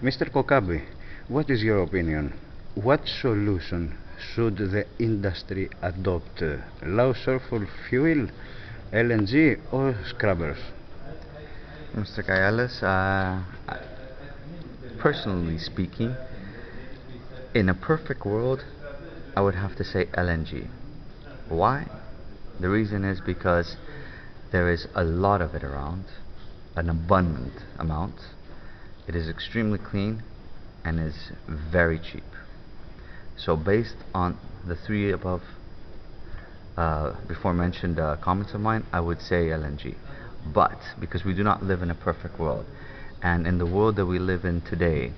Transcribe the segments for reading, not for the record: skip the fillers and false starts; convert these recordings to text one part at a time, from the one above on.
Mr. Kokabi, what is your opinion? What solution should the industry adopt? Low sulfur fuel, LNG, or scrubbers? Mr. Kayales, personally speaking, in a perfect world, I would have to say LNG. Why? The reason is because there is a lot of it around, an abundant amount. It is extremely clean and is very cheap. So based on the three above before mentioned comments of mine, I would say LNG. But because we do not live in a perfect world, and in the world that we live in today,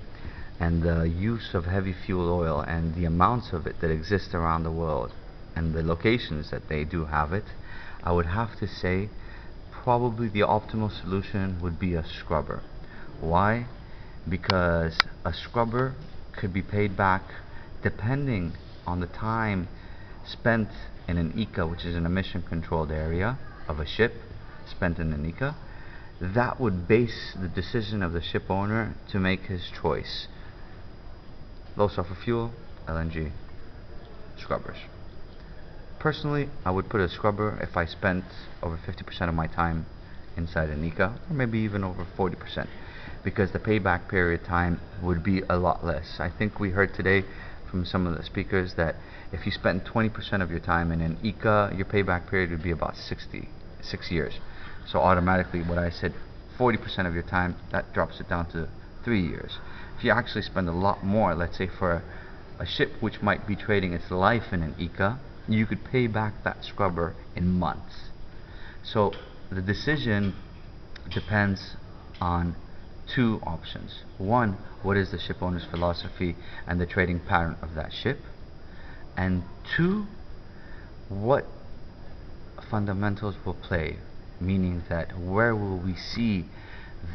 and the use of heavy fuel oil and the amounts of it that exist around the world, and the locations that they do have it, I would have to say probably the optimal solution would be a scrubber. Why? Because a scrubber could be paid back depending on the time spent in an ECA, which is an emission controlled area of a ship, spent in an ECA. That would base the decision of the ship owner to make his choice. Low sulfur fuel, LNG, scrubbers. Personally, I would put a scrubber if I spent over 50% of my time inside an ECA, or maybe even over 40%, because the payback period time would be a lot less. I think we heard today from some of the speakers that if you spend 20% of your time in an ECA, your payback period would be about 6 years. So automatically, what I said, 40% of your time, that drops it down to 3 years. If you actually spend a lot more, let's say for a ship which might be trading its life in an ECA, you could pay back that scrubber in months. So the decision depends on two options. One, what is the ship owner's philosophy and the trading pattern of that ship? And two, what fundamentals will play, meaning that where will we see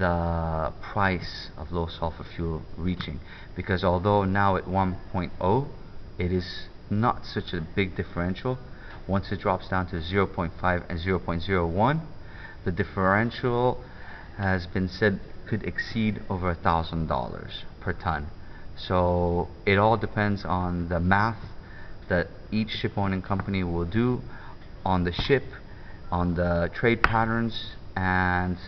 the price of low sulfur fuel reaching? Because although now at 1.0 it is not such a big differential, once it drops down to 0.5 and 0.01, the differential has been said could exceed over $1,000 per ton. So it all depends on the math that each ship owning company will do on the ship, on the trade patterns, and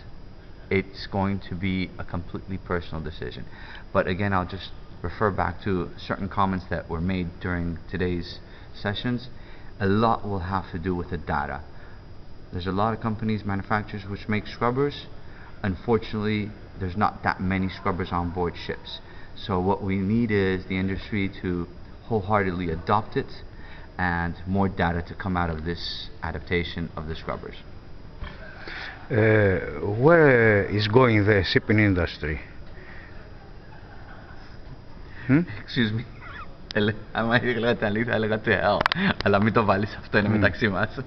it's going to be a completely personal decision. But again, I'll just refer back to certain comments that were made during today's sessions. A lot will have to do with the data. There's a lot of companies, manufacturers, which make scrubbers. Unfortunately, there's not that many scrubbers on board ships. So what we need is the industry to wholeheartedly adopt it, and more data to come out of this adaptation of the scrubbers. Where is going the shipping industry? Excuse me. Άμα έλεγα τα αλήθεια, έλεγα to hell. Αλλά μην το βάλεις αυτό, είναι μεταξύ μας.